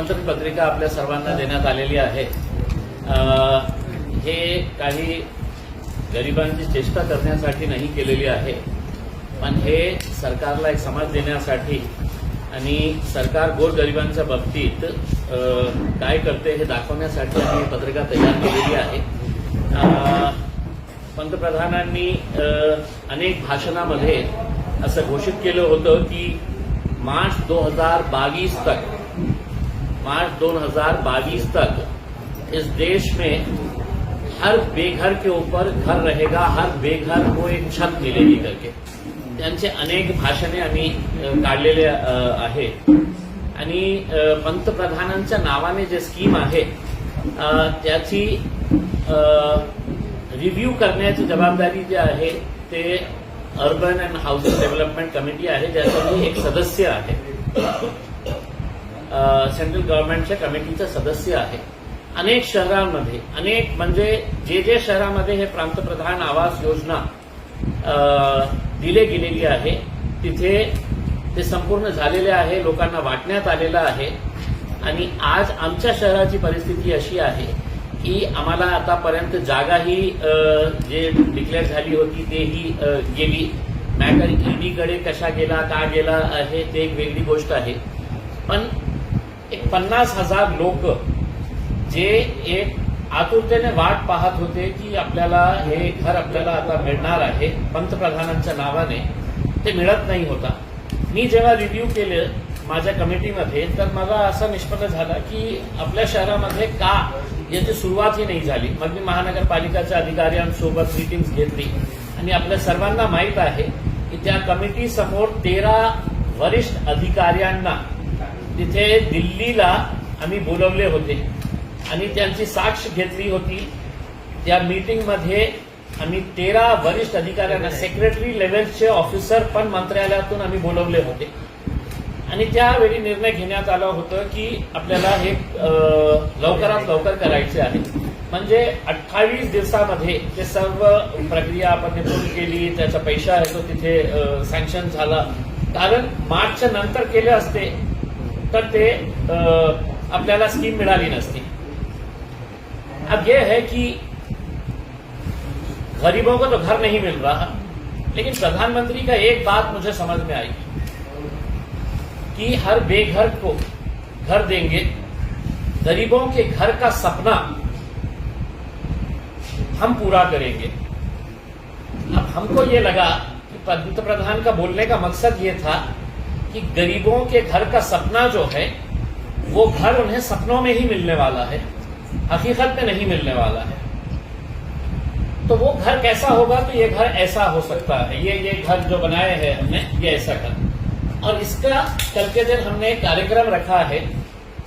निमंत्रण पत्रिका आपल्या सर्वांना देण्यात आलेली आहे। हे काही गरिबांची चेष्टा करण्यासाठी नाही केलेली आहे, पण हे सरकारला एक समज देण्यासाठी आणि सरकार गोरगरिबांच्या बाबतीत काय करते हे दाखवण्यासाठी आम्ही पत्रिका तयार केलेली आहे। पंतप्रधानांनी अनेक भाषणामध्ये असं घोषित केलं होतं की मार्च 2022 तक इस देश में हर बेघर के ऊपर घर रहेगा, हर बेघर को एक छत मिलेगी करके त्यांचे अनेक भाषणे आम्ही काढलेले आहे। आणि पंतप्रधानांच्या नावाने जे स्कीम आहे त्याची रिव्ह्यू करण्याची जबाबदारी जी आहे ते urban and housing development committee आहे, ज्याचा मी एक सदस्य आहे। सेंट्रल गव्हर्नमेंटच्या कमिटीचा सदस्य आहे। अनेक शहरांमध्ये म्हणजे जे शहरामध्ये हे पंतप्रधान आवास योजना दिले गेलेली आहे तिथे ते संपूर्ण झालेले आहे, लोकांना वाटण्यात आलेलं आहे। आणि आज आमच्या शहराची परिस्थिती अशी आहे की आम्हाला आतापर्यंत जागाही जे डिक्लेअर झाली होती तेही गेली। मॅटर ईडीकडे कशा गेला का गेला आहे ते एक वेगळी गोष्ट आहे, पण एक 50,000 लोक जे एक आतुरतेने वाट पाहत होते की आपल्याला हे घर आपल्याला आता मिळणार आहे पंतप्रधानांच्या नावाने, ते मिळत नाही होता। मी जेव्हा रिव्ह्यू केलं माझ्या कमिटीमध्ये तर मला असं निष्पन्न झालं की आपल्या शहरामध्ये का याची सुरुवातही नाही झाली। मग मी महानगरपालिकाच्या अधिकाऱ्यांसोबत मीटिंग्स घेतली आणि आपल्या सर्वांना माहीत आहे की त्या कमिटी समोर 13 वरिष्ठ अधिकाऱ्यांना तिथे दिल्लीला आम्ही बोलवले होते आणि त्यांची साक्ष घेतली होती। त्या मीटिंगमध्ये आम्ही 13 वरिष्ठ अधिकाऱ्यांना सेक्रेटरी लेव्हलचे ऑफिसर पण मंत्रालयातून आम्ही बोलवले होते आणि त्यावेळी निर्णय घेण्यात आला होतं की आपल्याला हे लवकरात लवकर करायचे आहे। म्हणजे 28 दिवसामध्ये ते सर्व प्रक्रिया आपण पूर्ण केली, त्याचा पैसा आहे तो तिथे सँक्शन झाला। कारण मार्चच्या नंतर केले असते तर ते आपल्याला स्कीम मिळाली नसती। अब ये है कि गरीबों को तो घर नहीं मिल रहा, लेकिन प्रधानमंत्री का एक बात मुझे समझ में आई कि हर बेघर को घर देंगे, गरीबों के घर का सपना हम पूरा करेंगे। अब हमको ये लगा कि पंतप्रधान का बोलने का मकसद ये था कि गरीबों के घर का सपना जो है वो घर उन्हें सपनों में ही मिलने वाला है, हकीकत में नहीं मिलने वाला है। तो वो घर कैसा होगा, तो ये घर ऐसा हो सकता है, ये घर जो बनाए हैं हमने ये ऐसा घर। और इसका कल के दिन हमने एक कार्यक्रम रखा है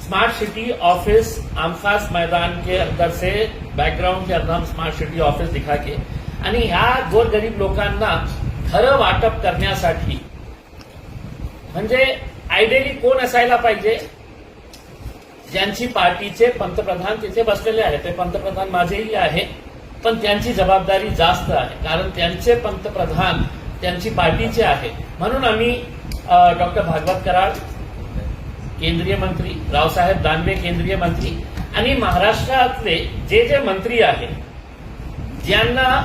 स्मार्ट सिटी ऑफिस आमखास मैदान के अंदर से बॅकग्राऊंड के अंदर हम स्मार्ट सिटी ऑफिस दिखा के आणि ह्या गोरगरीब लोकांना घरं वाटप करण्यासाठी म्हणजे आयडियली कोण असायला पाहिजे, ज्यांची पार्टीचे पंतप्रधान तिथे बसलेले आहेत, ते पंतप्रधान माझेही आहे, पण त्यांची जबाबदारी जास्त आहे कारण त्यांचे पंतप्रधान त्यांची पार्टीचे आहे। म्हणून आम्ही डॉक्टर भागवत कराड केंद्रीय मंत्री, रावसाहेब दानवे केंद्रीय मंत्री आणि महाराष्ट्रातले जे मंत्री आहेत ज्यांना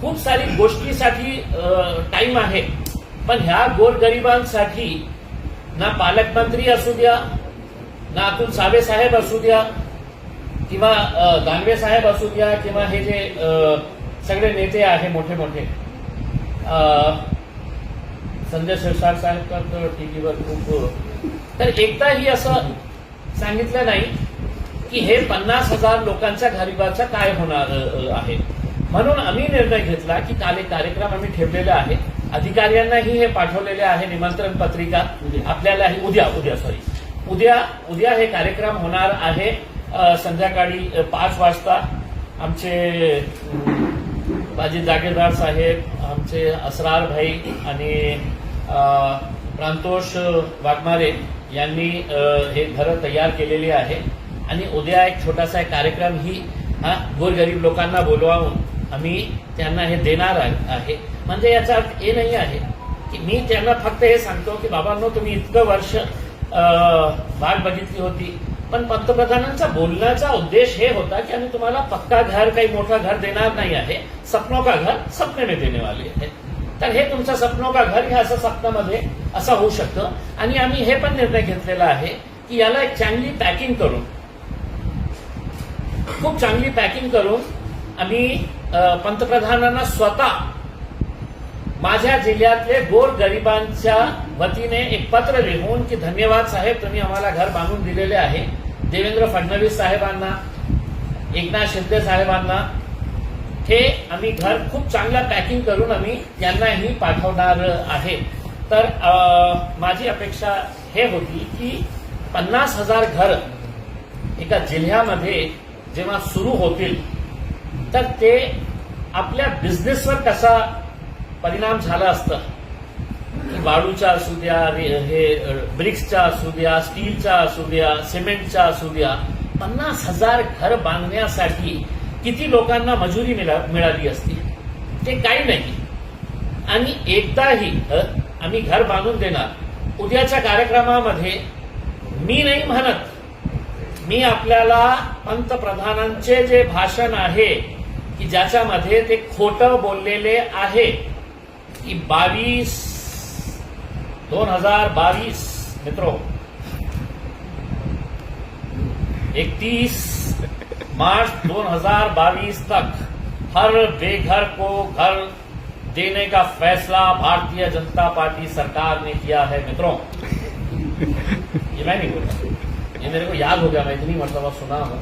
खूप सारी गोष्टीसाठी टाइम आहे, पण ह्या गोरगरिबांसाठी ना पालकमंत्री असू द्या, ना अतुल सावे साहेब असू द्या किंवा दानवे साहेब असू द्या किंवा हे जे सगळे नेते आहे मोठे मोठे, संजय शिरसाट साहेब तर टीव्हीवर खूप, तर एकदाही असं सांगितलं नाही की हे 50,000 लोकांच्या गरिबाचं काय होणार आहे। म्हणून आम्ही निर्णय घेतला की काल एक कार्यक्रम आम्ही ठेवलेला आहे, अधिकाऱ्यांनाही हे पाठवलेले आहे निमंत्रण पत्रिका, आपल्यालाही उद्या हे कार्यक्रम होणार आहे संध्याकाळी 5 वाजता। आमचे बाजी जागीरदार साहेब, आमचे असरार भाई आणि प्रांतोष वाघमारे यांनी हे घरं तयार केलेली आहे आणि उद्या एक छोटासा कार्यक्रम ही गोरगरीब लोकांना बोलवावून आम्ही त्यांना हे देणार आहे। म्हणजे याचा अर्थ हे नाही आहे की मी त्यांना फक्त हे सांगतो की बाबांनो तुम्ही इतकं वर्ष वाट बघितली होती, पण पंतप्रधानांचा बोलण्याचा उद्देश हे होता की आम्ही तुम्हाला पक्का घर काही मोठा घर देणार नाही आहे, सपनों का घर सपने में देने वाले आहे. तर हे तुमचं सपनों का घर हे असं स्वप्नामध्ये असं होऊ शकतं. आणि आम्ही हे पण निर्णय घेतलेला आहे की याला एक चांगली पॅकिंग करून, खूप चांगली पॅकिंग करून आम्ही पंतप्रधानांना स्वतः माझ्या जिल्ह्यातले गोरगरिबांच्या वतीने एक पत्र लिहून की धन्यवाद साहेब, तुम्ही आम्हाला घर बांधून दिलेले आहे. देवेंद्र फडणवीस साहेबांना, एकनाथ शिंदे साहेबांना हे आम्ही घर खूप चांगलं पॅकिंग करून आम्ही यांनाही पाठवणार आहे. तर माझी अपेक्षा हे होती की 50,000 घर एका जिल्ह्यामध्ये जेव्हा सुरू होतील तर ते आपल्या बिझनेसवर कसा परिणाम झाला असतं की वाळूच्या असू द्या, हे ब्रिक्सच्या असू द्या, स्टीलच्या असू द्या, सिमेंटच्या असू द्या, 50,000 घर बांधण्यासाठी किती लोकांना मजुरी मिळाली असती, ते काही नाही. आणि एकदाही आम्ही घर बांधून देणार. उद्याच्या कार्यक्रमामध्ये मी नाही म्हणत, मी आपल्याला पंतप्रधानांचे जे भाषण आहे की ज्याच्यामध्ये ते खोटं बोललेले आहे की 2022 मित्रों 31 मार्च 2022 तक हर बेघर को घर देने का फैसला भारतीय जनता पार्टी सरकार ने किया है. मित्रों, ये मैं नहीं बोलता, ये मेरे को याद हो गया, मैं इतनी मरतबा सुना हूं,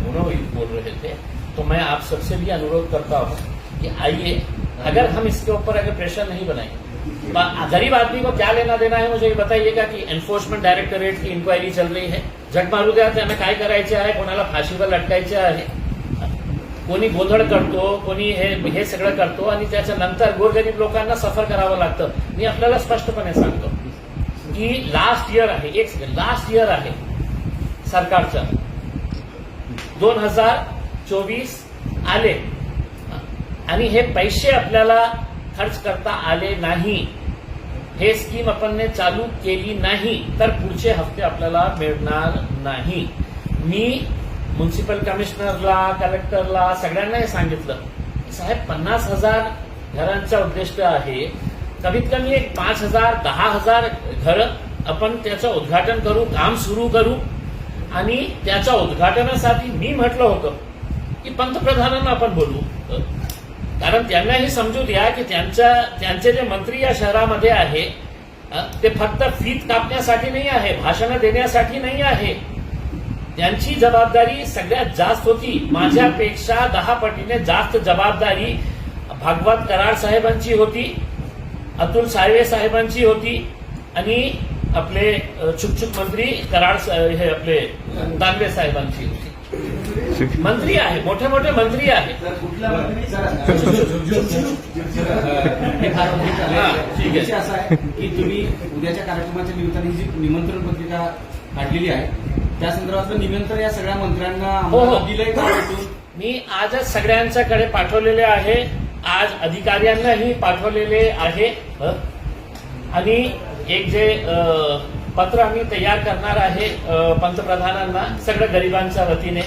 दोनों ही बोल रहे थे. तो मैं आप सबसे भी अनुरोध करता हूं कि आइए, अगर हम इसके ऊपर अगर प्रेशर नहीं बनाएंगे, गरीब आदमी को क्या लेना देना है मुझे बताइएगा. की एन्फोर्समेंट डायरेक्टरेट की इन्क्वायरी चल रही है, जग मारू द्या, त्यांना काय करायचे आहे, कोणाला फाशीवर लटकायचे आहे, कोणी गोंधळ करतो, कोणी हे सगळं करतो आणि त्याच्यानंतर गोरगरीब लोकांना सफर करावं लागतं. मी आपल्याला स्पष्टपणे सांगतो की लास्ट इयर आहे सरकारचं, 2024 आले आणि हे पैसे आपल्याला खर्च करता आले नाही, हे स्कीम आपण चालू केली नाही तर पुढचे हप्ते आपल्याला मिळणार नाही. मी म्युन्सिपल कमिशनरला, कलेक्टरला सगळ्यांना हे सांगितलं, साहेब 50,000 घरांचा उद्दिष्ट आहे, कमीत कमी एक 5,000 10,000 घरं आपण त्याचं उद्घाटन करू, काम सुरू करू. आणि त्याच्या उद्घाटनासाठी मी म्हटलं होतं की पंतप्रधानांना आपण बोलू, कारण त्यांनाही समजू द्या की त्यांचे जे मंत्री या शहरामध्ये आहे ते फक्त फीत कापण्यासाठी नाही आहे, भाषणं देण्यासाठी नाही आहे. त्यांची जबाबदारी सगळ्यात जास्त होती, माझ्यापेक्षा 10 पटीने जास्त जबाबदारी भागवत कराड साहेबांची होती, अतुल साळवे साहेबांची होती आणि आपले चुकचुक मंत्री कराड हे आपले दानवे साहेबांची होती. मंत्री आहे, मोठे मोठे मंत्री आहेत. ठीक आहे, असं आहे की तुम्ही उद्याच्या कार्यक्रमाच्या निमित्ताने जी निमंत्रण पत्रिका काढलेली आहे त्या संदर्भातलं निमंत्रण या सगळ्या मंत्र्यांना दिलंय का? मी आजच सगळ्यांच्याकडे पाठवलेले आहे, आज अधिकाऱ्यांनाही पाठवलेले आहे. आणि एक जे पत्र आम्ही तयार करणार आहे पंतप्रधानांना सगळ्या गरिबांच्या वतीने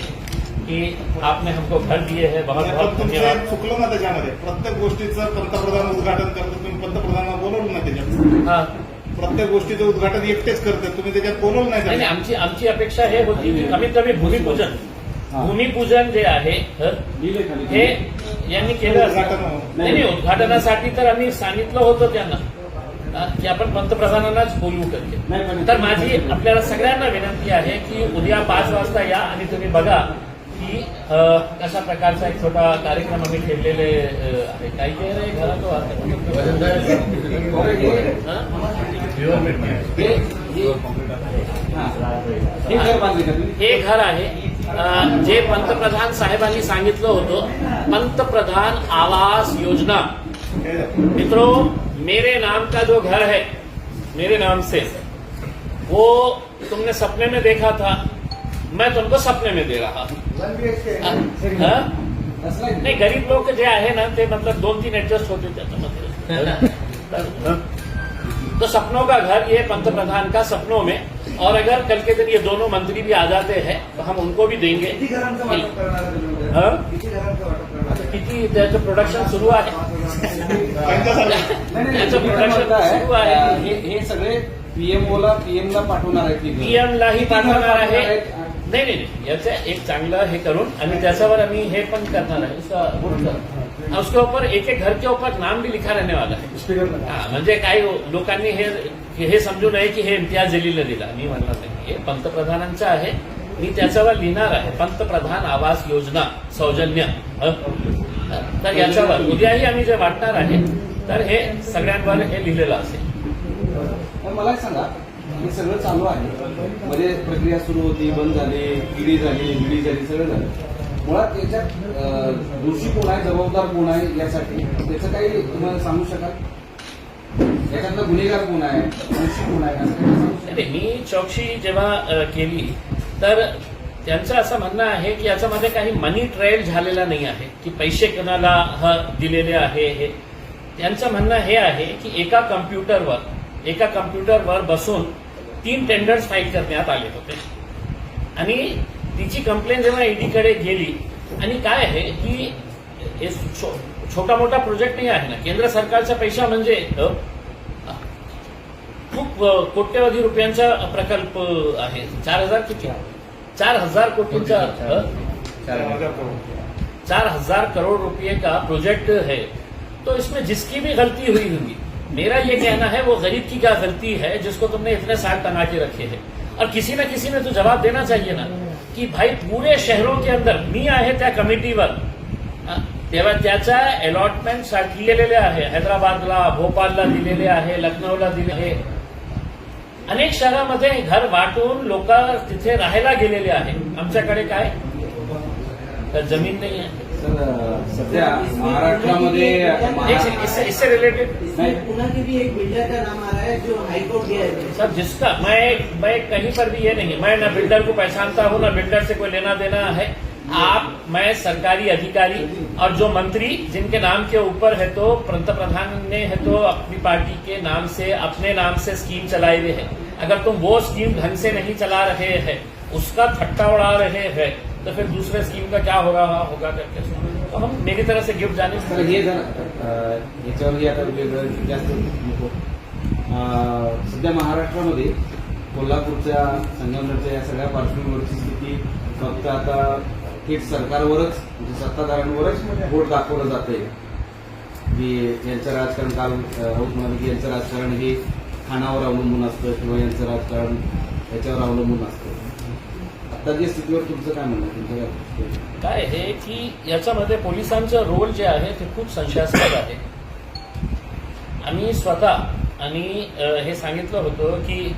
की आपने हमको घर दिए है, बहुत बहुत धन्यवाद. चुकलं ना त्याच्यामध्ये, प्रत्येक गोष्टीचं पंतप्रधान उद्घाटन करतो, तुम्ही पंतप्रधानांना बोलवलं ना त्याच्यात. प्रत्येक गोष्टीचं उद्घाटन एकटेच करतात, तुम्ही त्याच्यात बोलवलं नाही. आमची अपेक्षा हे होती की कमीत कमी भूमिपूजन जे आहे हे यांनी केलं. नाही, उद्घाटनासाठी तर आम्ही सांगितलं होतं त्यांना की आपण पंतप्रधानांनाच बोलवू करूया. तर माझी आपल्याला सगळ्यांना विनंती आहे की उद्या 5 वाजता या आणि तुम्ही बघा की कशा प्रकारचा एक छोटा कार्यक्रम आम्ही ठेवलेले आहे. काही काही घरा तो हे घर आहे जे पंतप्रधान साहेबांनी सांगितलं होतं, पंतप्रधान आवास योजना. मित्रों, मेरे नाम का जो घर है, मेरे नाम से, वो तुमने सपने में देखा था, मैं तुमको सपने में दे रहा. नाही, गरीब लोक जे आहे ना ते मतलब 2-3 ऍडजस्ट होते त्याच्यामध्ये. तो सपनों का घर, ये पंतप्रधान का सपनों में और अगर कल के दिन ये दोनों मंत्री भी आ जाते हैं तो हम उनको भी देंगे. किती घरांचं वाटप करणार आहे तुम्ही? हं? किती घरांचं वाटप करणार आहे? किती त्याचं प्रोडक्शन सुरू आहे. त्याचं प्रोडक्शन सुरू आहे. हे सगळे पीएमओला पीएमला पाठवणार आहेत की पीएमलाही पाठवणार आहे. नाही नाही नाही, याचं एक चांगलं हे करून आणि त्याच्यावर आम्ही हे पण करणार आहे. उसके ऊपर एक एक घर के ऊपर नाम भी लिखा रहने वाला है. हा, म्हणजे काही लोकांनी हे समजू नये की हे इम्तियाज जलीलने दिला. मी म्हणणार नाही, हे पंतप्रधानांचं आहे. मी त्याच्यावर लिहिणार आहे पंतप्रधान आवास योजना सौजन्य. तर याच्यावर उद्याही आम्ही जे वाटणार आहे तर हे सगळ्यांवर हे लिहिलेलं असेल. तर मला एक सांगा, हे सगळं चालू आहे, मध्ये प्रक्रिया सुरू होती, बंद झाली, ईडी झाली, ईडी झाली, सगळं झालं. मुळात याच्यात दोषी कोण आहे, जबाबदार कोण आहे यासाठी त्याचं काही तुम्हाला सांगू शकाल? याच्यातला गुन्हेगार कोण आहे, दोषी कोण आहे, असं काही सांगू शकाल? मी चौकशी जेव्हा केली तर त्यांचं असं म्हणणं आहे की याच्यामध्ये काही मनी ट्रायल झालेला नाही आहे की पैसे कोणाला दिलेले आहे. हे त्यांचं म्हणणं हे आहे की एका कम्प्युटरवर बसून 3 टेंडर्स फाईल करण्यात आले होते आणि तिची कंप्लेंट जेव्हा ईडीकडे गेली आणि काय आहे की हे छोटा मोठा प्रोजेक्ट नाही आहे ना, केंद्र सरकारचा पैसा म्हणजे खूप कोट्यवधी रुपयांचा प्रकल्प आहे. 4,000 कोटींचा 4,000 करोड़ रुपए का प्रोजेक्ट है. तो इसमें जिसकी भी गलती हुई होगी, मेरा ये कहना है वो गरीब की क्या गलती है जिसको तुमने इतने साल टंगा के रखे हैं. और किसी न किसी ने तो जवाब देना चाहिए ना की भाई पूरे शहरों के अंदर मी आहे त्या कमिटीवर तेव्हा त्याच्या अलॉटमेंट दिलेले आहे. हैदराबादला, भोपाळला दिलेले आहे, लखनौला दिले आहे. अनेक शहरामध्ये घर वाटून लोक तिथे राहायला गेलेले आहे. आमच्याकडे काय तर जमीन नाही आहे. सर, सध्या महाराष्ट्रामध्ये इससे रिलेटेड पुणे के भी एक बिल्डर का नाम आ रहा है जो हाईकोर्ट गया है. सर जिसका मैं कहीं पर भी ये नहीं, मैं ना बिल्डर को पहचानता हूँ ना बिल्डर से कोई लेना देना है. मैं सरकारी अधिकारी और जो मंत्री जिनके नाम के ऊपर है तो पंतप्रधान ने है तो अपनी पार्टी के नाम से अपने नाम से स्कीम चलाए हुए हैं. अगर तुम वो स्कीम ढंग से नहीं चला रहे हैं, उसका ठट्टा उड़ा रहे हैं तो फिर दूसरे स्कीम का क्या हो रहा होगा करके तो हम मेरी तरह से गिफ्ट जाने सर, हे जर याच्यावरही आता वेगळं जास्त नको. सध्या महाराष्ट्रामध्ये कोल्हापूरच्या, संगमनेरच्या या सगळ्या पार्श्वभूमीवरची स्थिती फक्त आता थेट सरकारवरच म्हणजे सत्ताधाऱ्यांवरच बोट दाखवलं जातंय की यांचं राजकारण काल राऊत म्हणाले की यांचं राजकारण हे खानावर अवलंबून असतं किंवा यांचं राजकारण याच्यावर अवलंबून असतं. आता जे स्थितीवर तुमचं काय म्हणणं, तुमचं काय आहे की याच्यामध्ये पोलिसांचं रोल जे आहे ते खूप संशयास्पद आहे. आम्ही स्वतः आणि हे सांगितलं होतं की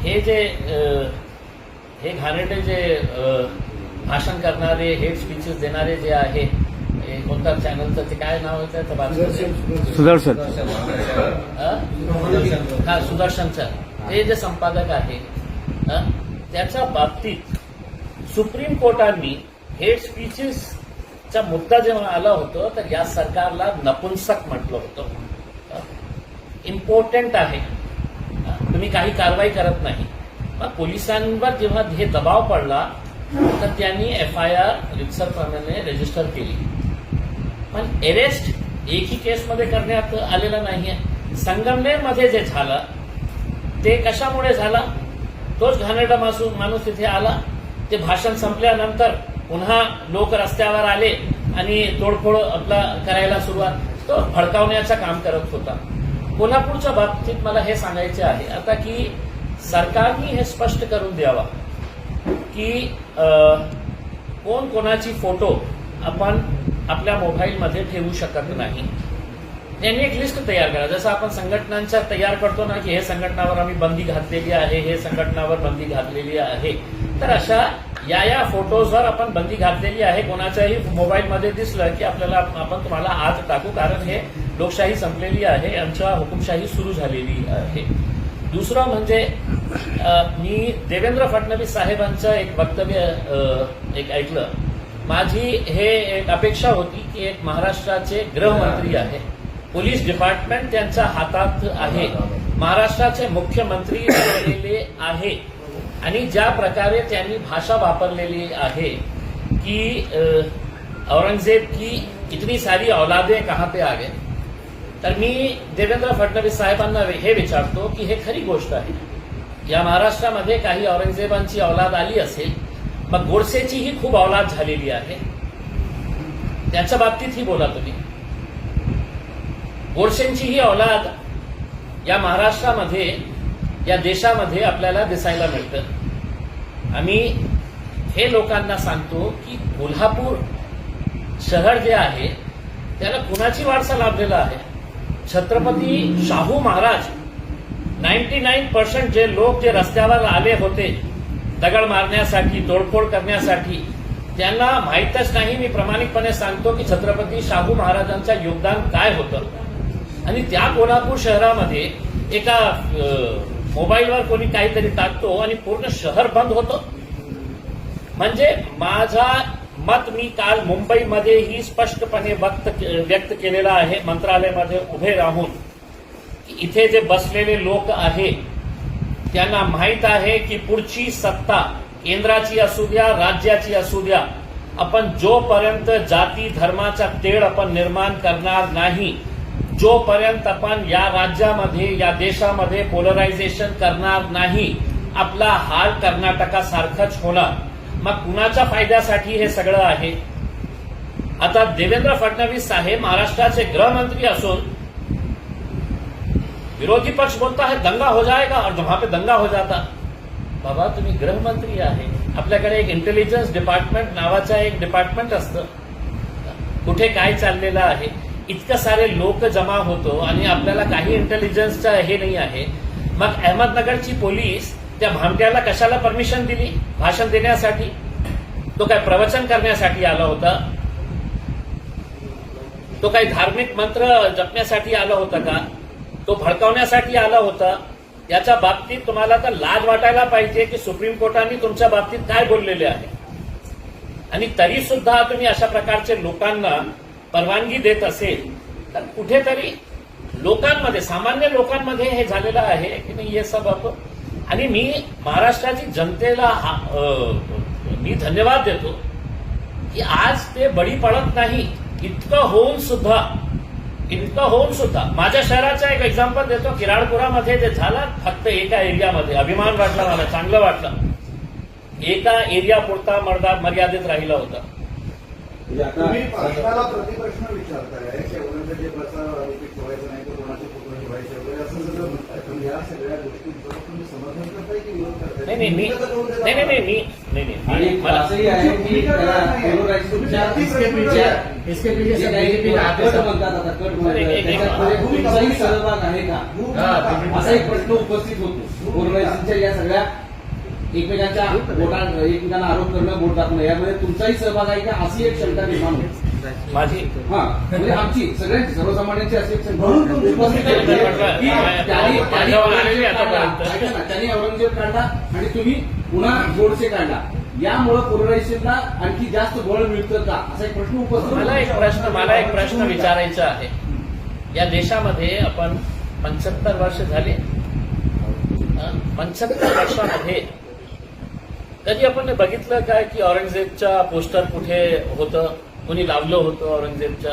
हे जे हे घाणेरडे जे भाषण करणारे, हेट स्पीचेस देणारे जे आहे, कोणता चॅनलचं ते काय नाव आहे त्याचं? सुदर्शन. हा, सुदर्शनचं हे जे संपादक आहे त्याच्या बाबतीत सुप्रीम कोर्टाने हेट स्पीचेसचा मुद्दा जेव्हा आला होता तर या सरकारला नपुंसक म्हटलं होतं. इम्पॉर्टंट आहे, तुम्ही काही कारवाई करत नाही. मग पोलिसांवर जेव्हा हे दबाव पडला तर त्यांनी FIR रितसरप्रमाणे रजिस्टर केली. पण अरेस्ट एकही केसमध्ये करण्यात आलेला नाहीये. संगमनेरमध्ये जे झालं ते कशामुळे झालं? तोच घाणेरडा माणूस तिथे आला. ते भाषण संपल्यानंतर पुन्हा लोक रस्त्यावर आले आणि तोडफोड आपला करायला सुरुवात, तो भडकावण्याचं काम करत होता. कोल्हापूरच्या बाबतीत मला हे सांगायचे आहे आता की सरकारने हे स्पष्ट करून द्यावा की कोण कोणाची फोटो आपण आपल्या मोबाईलमध्ये ठेवू शकत नाही. त्यांनी एक लिस्ट तयार करा, जसं आपण संघटनांच्या तयार करतो ना की हे संघटनावर आम्ही बंदी घातलेली आहे, हे संघटनावर बंदी घातलेली आहे. तर अशा या फोटोजवर आपण बंदी घातलेली आहे. कोणाच्याही मोबाईलमध्ये दिसलं की आपण तुम्हाला आत टाकू, कारण हे लोकशाही संपलेली आहे, आमच्या हुकुमशाही सुरू झालेली आहे. दुसरं म्हणजे मी देवेंद्र फडणवीस साहेबांचं एक वक्तव्य एक ऐकलं. माझी हे एक अपेक्षा होती की एक महाराष्ट्राचे गृहमंत्री आहे, पोलीस डिपार्टमेंट त्यांच्या हातात आहे, महाराष्ट्राचे मुख्यमंत्री झालेले आहे आणि ज्या प्रकारे त्यांनी भाषा वापरलेली आहे की औरंगजेब की इतनी सारी औलादे कहाँ पे आ गए, तर मी देवेंद्र फडणवीस साहेबांना हे विचारतो की हे खरी गोष्ट आहे. या महाराष्ट्रामध्ये काही औरंगजेबांची औलाद आली असेल, मग गोडसेचीही खूप औलाद झालेली आहे. त्याच्या बाबतीतही बोला तुम्ही. गोडसेंचीही औलाद या महाराष्ट्रामध्ये, या देशामध्ये आपल्याला दिसायला मिळतं. आम्ही हे लोकांना सांगतो की कोल्हापूर शहर जे आहे त्याला कुणाची वारसा लाभलेला आहे? छत्रपती शाहू महाराज 99% जे लोक जे रस्त्यावर आले होते दगड मारण्यासाठी, तोडफोड करण्यासाठी, त्यांना माहीतच नाही. मी प्रामाणिकपणे सांगतो की छत्रपती शाहू महाराजांचं योगदान काय होतं. आणि त्या कोल्हापूर शहरामध्ये एका मोबाईलवर कोणी काहीतरी टाकतो आणि पूर्ण शहर बंद होतं. म्हणजे माझा मत मी काल मुंबईमध्येही स्पष्टपणे व्यक्त केलेलं आहे, मंत्रालयामध्ये उभे राहून, की इथे जे बसलेले लोक आहे त्यांना माहीत आहे की पुढची सत्ता केंद्राची असू द्या, राज्याची असू द्या, आपण जोपर्यंत जाती धर्माचा तेढ आपण निर्माण करणार नाही, जोपर्यंत आपण या राज्यामध्ये, या देशामध्ये पोलरायझेशन करणार नाही, आपला हाल कर्नाटकासारखंच होणार. मग कुणाच्या फायद्यासाठी हे सगळं आहे? आता देवेंद्र फडणवीस साहेब महाराष्ट्राचे गृहमंत्री असून विरोधी पक्ष बोलता है दंगा हो जाएगा, और वहां पे दंगा हो जाता. बाबा तुम्ही गृहमंत्री आहे, आपल्याकडे एक इंटेलिजन्स डिपार्टमेंट नावाचं एक डिपार्टमेंट असतं. कुठे काय चाललेलं आहे, इतकं सारे लोक जमा होतो आणि आपल्याला काही इंटेलिजन्सचं हे नाही आहे. मग अहमदनगरची पोलीस त्या भामट्याला कशाला परमिशन दिली भाषण देण्यासाठी? तो काय प्रवचन करण्यासाठी आला होता? तो काही धार्मिक मंत्र जपण्यासाठी आला होता का? तो भडकावण्यासाठी आला होता? याच्या बाबतीत तुम्हाला तर लाज वाटायला पाहिजे की सुप्रीम कोर्टाने तुमच्या बाबतीत काय बोललेले आहे. आणि तरी सुद्धा तुम्ही अशा प्रकारचे लोकांना परवानगी देत असेल तर कुठेतरी लोकांमध्ये, सामान्य लोकांमध्ये हे झालेलं आहे की नाही हे सब आपण. आणि मी महाराष्ट्राची जनतेला मी धन्यवाद देतो की आज ते बळी पडत नाही. इतकं होऊन सुद्धा माझ्या शहराचा एक एक्झाम्पल देतो. किराडपुरामध्ये जे झालं, फक्त एका एरियामध्ये अभिमान वाटला, मला चांगलं वाटलं, एका एरिया पुरता मर्यादित राहिला होता. तुम्ही प्रश्नाला प्रतिप्रश्न विचारताय की औरंगजेबाचा आरोपी ठेवायचा नाही, तर कोणाचे पुतळे ठेवायचे वगैरे असं सगळं म्हणताय. पण या सगळ्या गोष्टींचं तुम्ही समर्थन करताय की विरोध करताय? नाही. आणि असंही आहे की त्याला पोलरायझेशनच्या इसके पीछे जे काही कट म्हणतात, आता कट म्हणतात, त्याच्यामध्ये तुमचाही सहभाग आहे का, असा एक प्रश्न उपस्थित होतो. पोलरायझेशनच्या या सगळ्या एकमेकांच्या एकमेकांना आरोप करणं, बोट दाखवणं, यामध्ये तुमचाही सहभाग आहे का, अशी एक शंका निर्माण होते. माझी म्हणजे आमची सगळ्यांची, सर्वसामान्यांची अशी एक शंका म्हणून तुमची उपस्थित होती की म्हटलं, त्यांनी औरंगजेब काढला आणि तुम्ही पुन्हा गोडसे काढला, यामुळे पोलरायझेशनला आणखी जास्त बळ मिळतं का, असा एक प्रश्न उपस्थित. मला एक प्रश्न विचारायचा आहे. या देशामध्ये आपण 75 वर्ष झाले, 75 वर्षामध्ये कधी आपण बघितलं काय की औरंगजेबच्या पोस्टर कुठे होतं, कोणी लावलं होतं औरंगजेबच्या?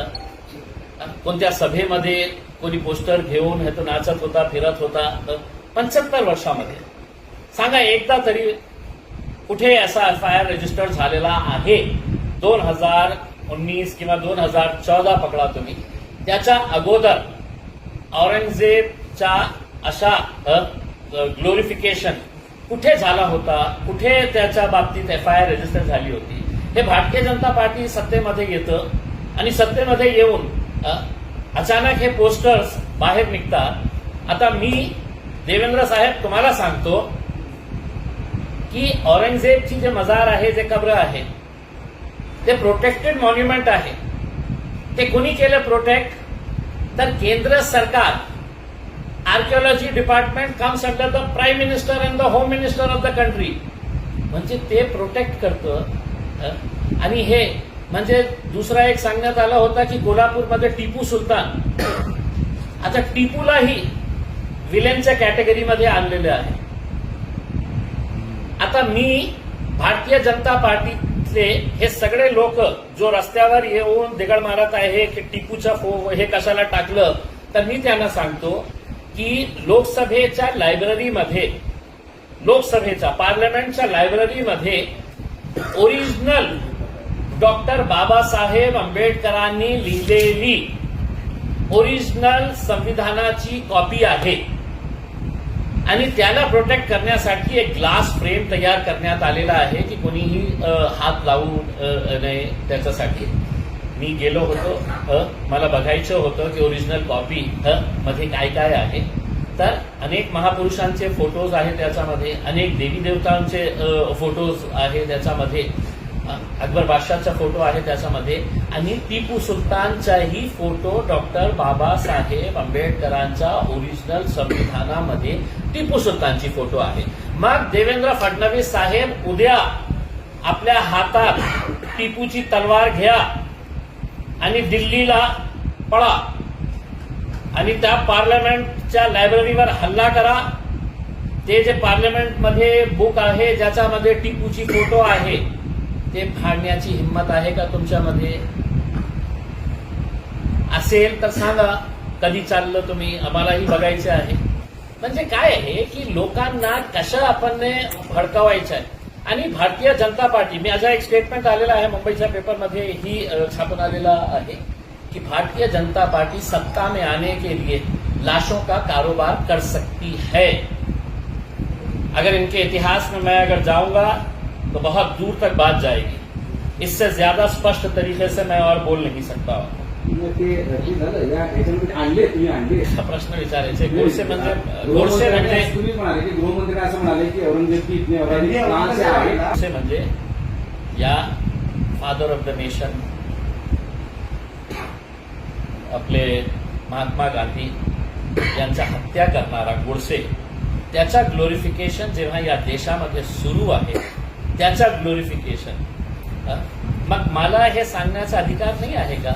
कोणत्या सभेमध्ये कोणी पोस्टर घेऊन हे तो नाचत होता, फिरत होता? 75 वर्षामध्ये सांगा एकदा तरी कुठे असा FIR रजिस्टर झालेला आहे? 2019 किंवा 2014 पकडा तुम्ही, त्याच्या अगोदर औरंगजेबच्या अशा ग्लोरिफिकेशन कुठे झाला होता? कुठे त्याच्या बाबतीत FIR रजिस्टर झाली होती? हे भारतीय जनता पार्टी सत्तेमध्ये येतं आणि सत्तेमध्ये येऊन अचानक हे पोस्टर्स बाहेर निघतात. आता मी देवेंद्र साहेब तुम्हाला सांगतो की औरंगजेबची जे मजार आहे, जे कब्र आहे, ते प्रोटेक्टेड मॉन्युमेंट आहे. ते कोणी केलं प्रोटेक्ट? तर केंद्र सरकार, archaeology department comes under the prime minister and the home minister of the country. म्हणजे ते प्रोटेक्ट करतं. आणि हे म्हणजे दुसरा एक सांगण्यात आला होता की कोल्हापूरमध्ये टिपू सुलतान, आता टिपूलाही विलेनच्या कॅटेगरीमध्ये आणलेले आहे. आता मी भारतीय जनता पार्टीतले हे सगळे लोक जो रस्त्यावर येऊन दिगड मारत आहे की टिपूचा हे कशाला टाकलं, तर मी त्यांना सांगतो की लोकसभेच्या लायब्ररीमध्ये, लोकसभेच्या पार्लमेंटच्या लायब्ररीमध्ये ओरिजिनल डॉक्टर बाबासाहेब आंबेडकरांनी लिहिलेली ओरिजिनल संविधानाची कॉपी आहे आणि त्याला प्रोटेक्ट करण्यासाठी एक ग्लास फ्रेम तयार करण्यात आलेला आहे की कोणीही हात लावू नये त्याच्यासाठी. मी गेलो होतो, मला बघायचं होतं की ओरिजिनल कॉपी मध्ये काय काय आहे. तर अनेक महापुरुषांचे फोटोज आहेत त्याच्यामध्ये, अनेक देवी देवतांचे फोटोज आहे त्याच्यामध्ये, अकबर बादशाहचा फोटो आहे त्याच्यामध्ये आणि टिपू सुलतानचाही फोटो डॉक्टर बाबासाहेब आंबेडकरांच्या ओरिजिनल संविधानामध्ये टिपू सुलतानची फोटो आहे. मग देवेंद्र फडणवीस साहेब उद्या आपल्या हातात टिपूची तलवार घ्या आणि दिल्लीला पळा आणि त्या पार्लमेंटच्या लायब्ररीवर हल्ला करा. ते जे पार्लमेंटमध्ये बुक आहे ज्याच्यामध्ये टिपूची फोटो आहे ते फाडण्याची हिंमत आहे का तुमच्यामध्ये? असेल तर सांगा, कधी चाललं तुम्ही, आम्हालाही बघायचे आहे. म्हणजे काय आहे की लोकांना कसं आपण भडकावायचं आहे. आणि भारतीय जनता पार्टी, मी आज एक स्टेटमेंट आलेला आहे मुंबईच्या पेपरमध्ये ही छापून आलेला आहे कि भारतीय जनता पार्टी सत्ता में आने के लिए लाशों का कारोबार कर सकती है. अगर इनके इतिहास में मैं अगर जाऊंगा तो बहुत दूर तक बात जाएगी. इससे ज्यादा स्पष्ट तरीके से मैं और बोल नहीं सकता हूं. आणले तुम्ही आणले प्रश्न विचारायचे. गोडसे म्हणजे तुम्ही म्हणाले की गृहमंत्री असं म्हणाले की औरंगजेब की इतनी औलादी कहां से आहे. गोडसे म्हणजे या फादर ऑफ द नेशन आपले महात्मा गांधी यांच्या हत्या करणारा गोडसे, त्याचा ग्लोरिफिकेशन जेव्हा या देशामध्ये सुरू आहे, त्याचा ग्लोरिफिकेशन, मग मला हे सांगण्याचा अधिकार नाही आहे का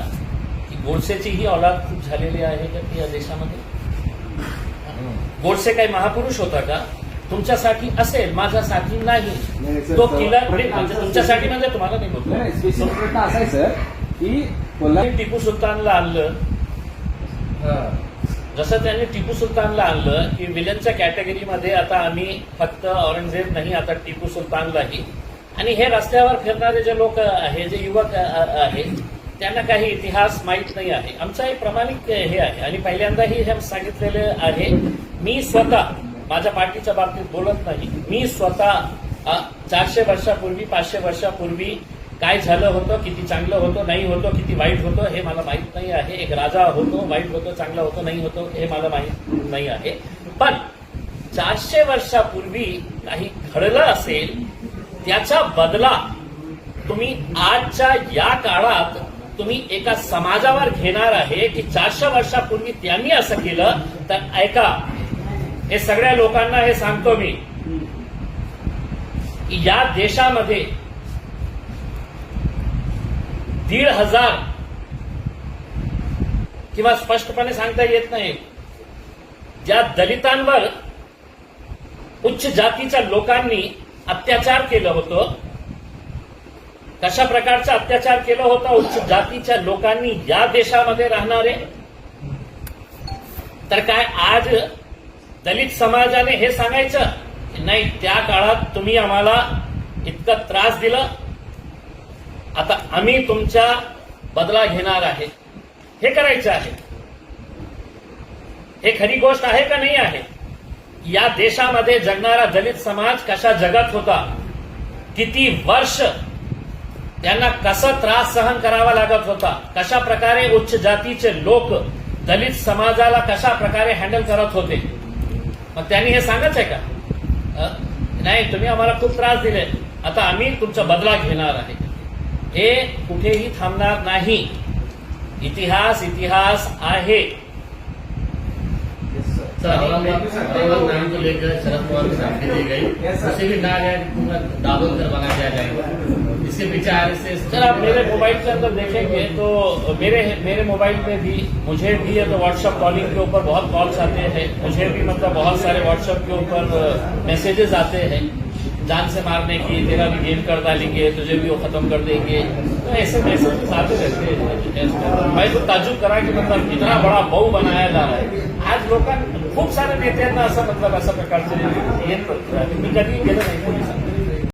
की गोडसेची ही औलाद खूप झालेली आहे का या देशामध्ये? गोडसे काही महापुरुष होता का? तुमच्यासाठी असेल, माझ्यासाठी नाही. तो किलर तुमच्यासाठी म्हणजे तुम्हाला नाही बोलतो. स्पेशल प्रश्न असा आहे सर की कोल्हापूर टिपू सुलतानला आणलं, जसं त्यांनी टिपू सुलतानला आणलं की विलनच्या कॅटेगरीमध्ये आता आम्ही फक्त औरंगजेब नाही, आता टिपू सुलतानलाही. आणि हे रस्त्यावर फिरणारे जे लोक आहे, जे युवक आहेत, त्यांना काही इतिहास माहीत नाही आहे. आमचा एक प्रामाणिक हे आहे आणि पहिल्यांदाही हे सांगितलेले आहे. मी स्वतः माझ्या पार्टीच्या बाबतीत बोलत नाही. मी स्वतः 400 वर्षापूर्वी 500 वर्षापूर्वी काय झालं होतं, किती चांगलं होतं, नाही होतं, किती वाईट होतं हे मला माहीत नाही आहे. एक राजा होतो, वाईट होतं, चांगलं होतं, नाही होतं हे मला माहीत नाही आहे. पण 400 वर्षापूर्वी काही घडलं असेल त्याचा बदला तुम्ही आजच्या या काळात तुम्ही एका समाजावर घेणार आहे की 400 वर्षापूर्वी त्यांनी असं केलं. तर ऐका, हे सगळ्या लोकांना हे सांगतो मी की या देशामध्ये 1,500 किंवा स्पष्टपणे सांगता येत नाही, ज्या दलितांवर उच्च जातीच्या लोकांनी अत्याचार केलं होतं, कशा प्रकारचा अत्याचार केलं होतं उच्च जातीच्या लोकांनी या देशामध्ये राहणारे. तर काय आज दलित समाजाने हे सांगायचं की नाही, त्या काळात तुम्ही आम्हाला इतका त्रास दिला, आता आम्ही तुमचा बदला घेणार आहे, हे करायचं आहे. हे खरी गोष्ट आहे का नाही आहे? या देशामध्ये जगणारा दलित समाज कशा जगत होता, किती वर्ष त्यांना कसा त्रास सहन करावा लागत होता, कशा प्रकारे उच्च जातीचे लोक दलित समाजाला कशा प्रकारे हँडल करत होते. मग त्यांनी हे सांगायचंय का नाही तुम्ही आम्हाला खूप त्रास दिले, आता आम्ही तुमचा बदला घेणार आहे. हे कुठेही थांबणार नाही. इतिहास इतिहास आहे. सर, औरंगाबाद नाम को लेकर शरद पवार की सामने दी गई, उसे भी कहा गया कि पूरा दावत कर बना दिया जाएगा. इसके पीछे आरएसएस. सर, आप मेरे मोबाइल के अंदर देखेंगे तो मेरे मोबाइल पे भी, मुझे भी है तो व्हाट्सएप कॉलिंग के ऊपर बहुत कॉल्स आते हैं, मुझे भी मतलब बहुत सारे व्हाट्सएप के ऊपर मैसेजेस आते हैं. जान से मारने की, तेरा भी गेम कर डालेंगे, तुझे भी वो खत्म कर देंगे, तो ऐसे मैसेजेस आते रहते हैं। मैं तो ताजुब करा की मतलब इतना बडा भाऊ बनाया जा रहा आहे. आज लोकांना खूप साऱ्या नेत्यांना असं मतलब अशा प्रकारचे येत मी कधी गेलो नाही पोलिसांकडे.